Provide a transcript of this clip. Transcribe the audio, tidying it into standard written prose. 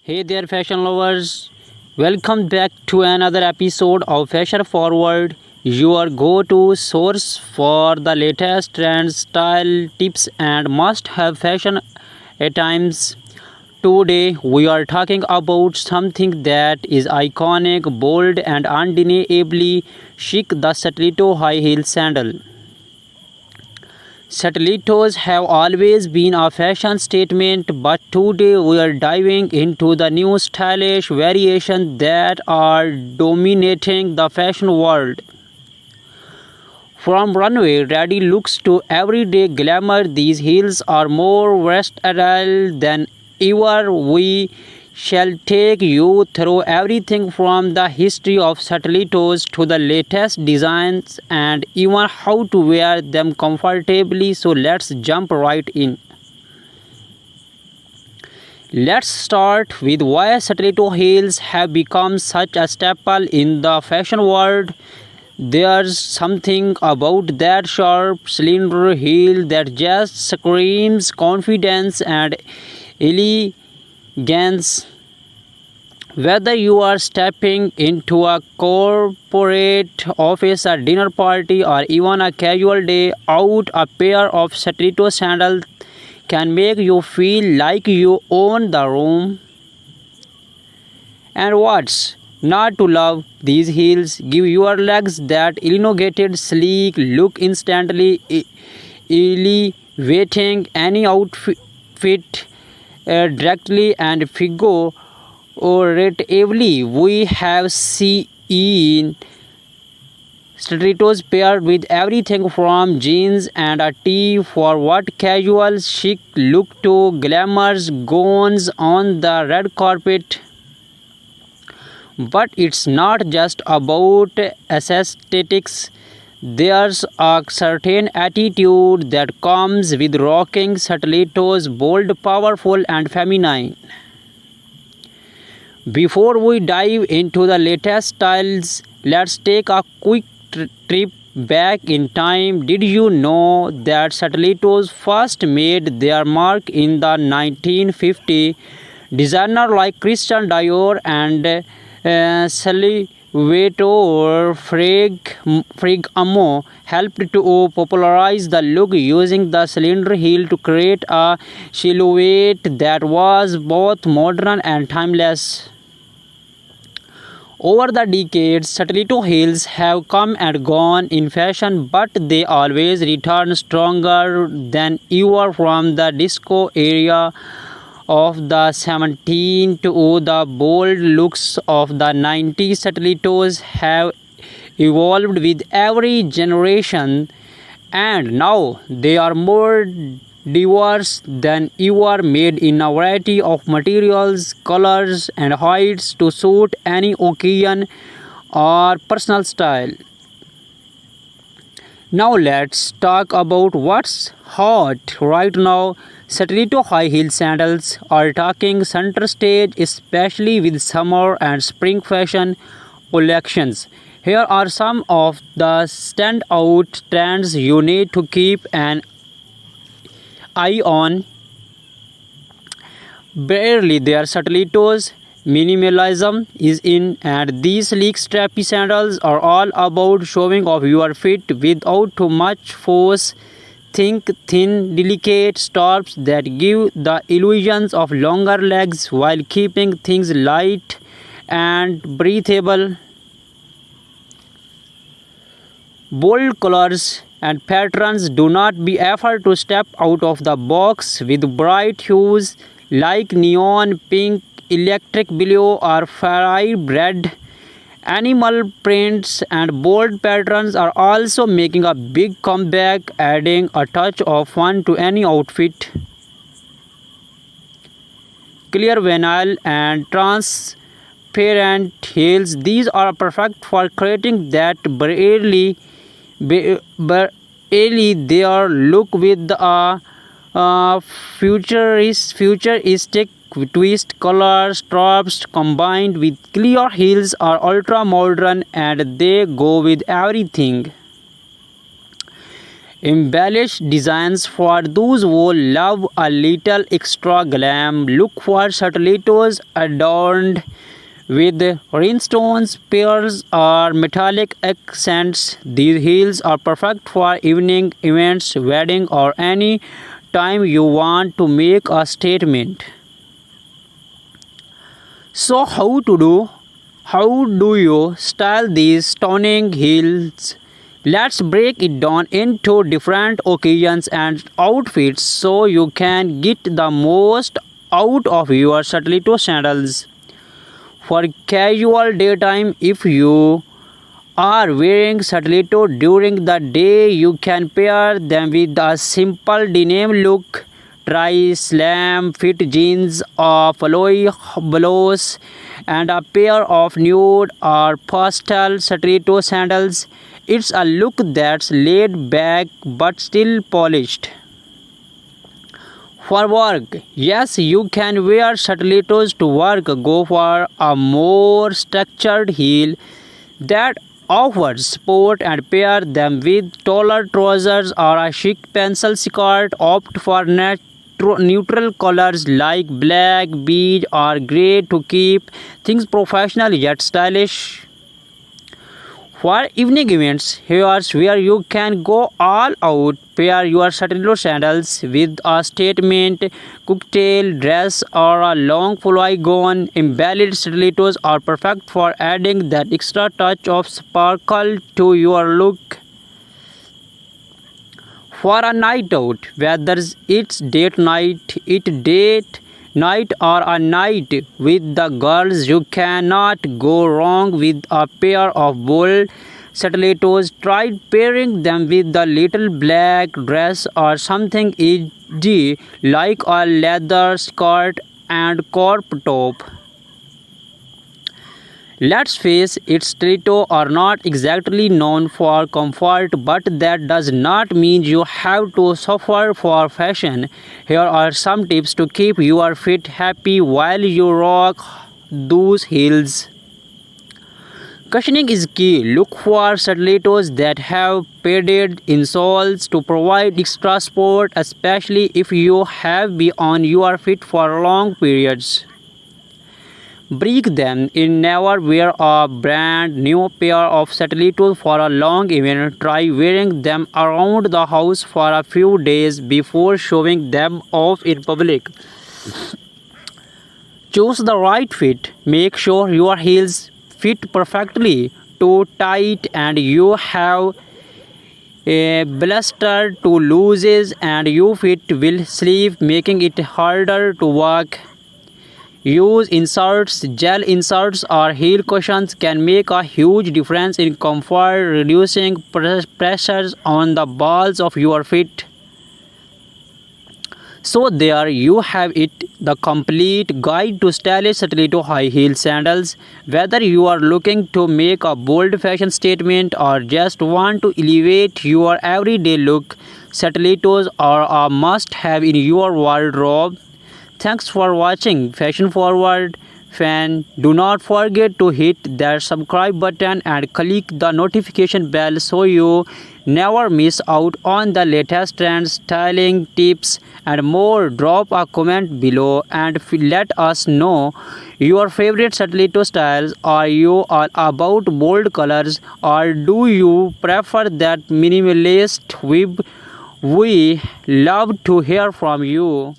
Hey there, fashion lovers. Welcome back to another episode of Fashion Forward, your go to source for the latest trends, style, tips, and must have fashion at times. Today, we are talking about something that is iconic, bold, and undeniably chic, the stiletto high heel sandal. Stilettos have always been a fashion statement, but today we are diving into the new stylish variations that are dominating the fashion world. From runway ready looks to everyday glamour, these heels are more versatile than ever. We shall take you through everything from the history of stilettos to the latest designs and even how to wear them comfortably. So let's jump right in. Let's start with why stiletto heels have become such a staple in the fashion world. There's something about that sharp cylinder heel that just screams confidence and elegance. Whether you are stepping into a corporate office, a dinner party, or even a casual day out, a pair of stiletto sandals can make you feel like you own the room. And what's not to love? These heels give your legs that elongated, sleek look, instantly elevating any outfit directly and figuratively. We have seen stilettos paired with everything from jeans and a tee for what casual chic look to glamorous gowns on the red carpet. But it's not just about aesthetics. There's a certain attitude that comes with rocking stilettos, bold, powerful, and feminine. Before we dive into the latest styles, let's take a quick trip back in time. Did you know that stilettos first made their mark in the 1950s? Designers like Christian Dior and Salvatore Ferragamo helped to popularize the look using the cylinder heel to create a silhouette that was both modern and timeless. Over the decades, stiletto heels have come and gone in fashion, but they always return stronger than ever. From the disco era of the 17th to the bold looks of the 90s. Stilettos have evolved with every generation, and now they are more diverse than ever, made in a variety of materials, colors, and heights to suit any occasion or personal style. Now let's talk about what's hot right now. Stiletto high heel sandals are taking center stage, especially with summer and spring fashion collections. Here are some of the standout trends you need to keep an eye on. Barely their stilettos. Minimalism is in, and these sleek strappy sandals are all about showing off your feet without too much force. Think thin, delicate straps that give the illusions of longer legs while keeping things light and breathable. Bold colors and patterns. Do not be afraid to step out of the box with bright hues like neon pink, electric blue, or fiery red. Animal prints and bold patterns are also making a big comeback, adding a touch of fun to any outfit. Clear vinyl and transparent heels. These are perfect for creating that barely their look with a futuristic twist. Color straps combined with clear heels are ultra modern and they go with everything. Embellish designs for those who love a little extra glam. Look for stilettos adorned with rhinestones, pearls, or metallic accents. These heels are perfect for evening events, wedding, or any time you want to make a statement. So how do you style these stunning heels? Let's break it down into different occasions and outfits so you can get the most out of your stiletto sandals. For casual daytime, if you are wearing stiletto during the day, you can pair them with a simple denim look. Try slam fit jeans, a flowy blouse, and a pair of nude or pastel stiletto sandals. It's a look that's laid back but still polished. For work, yes, you can wear stilettos to work. Go for a more structured heel that offers support and pair them with taller trousers or a chic pencil skirt. Opt for neutral colors like black, beige, or gray to keep things professional yet stylish. For evening events, here's where you can go all out. Pair your stiletto sandals with a statement cocktail dress or a long flowy gown. Embellished stilettos are perfect for adding that extra touch of sparkle to your look. For a night out, whether it's date night or a night with the girls, you cannot go wrong with a pair of bold stilettos. Try pairing them with a little black dress or something easy like a leather skirt and crop top. Let's face it, stilettos are not exactly known for comfort, but that does not mean you have to suffer for fashion. Here are some tips to keep your feet happy while you rock those heels. Cushioning is key. Look for stilettos that have padded insoles to provide extra support, especially if you have been on your feet for long periods. Break them in. Never wear a brand new pair of stilettos for a long event. Try wearing them around the house for a few days before showing them off in public. Choose the right fit. Make sure your heels fit perfectly. Too tight and you have a blister, too loose and your feet will slip, making it harder to walk. Use inserts. Gel inserts or heel cushions can make a huge difference in comfort, reducing pressures on the balls of your feet. So there you have it, the complete guide to stylish stiletto high heel sandals. Whether you are looking to make a bold fashion statement or just want to elevate your everyday look, stilettos are a must-have in your wardrobe. Thanks for watching Fashion Forward fan. Do not forget to hit that subscribe button and click the notification bell so you never miss out on the latest trends, styling tips and more. Drop a comment below and let us know your favorite stiletto styles. Are you all about bold colors or do you prefer that minimalist web? We love to hear from you.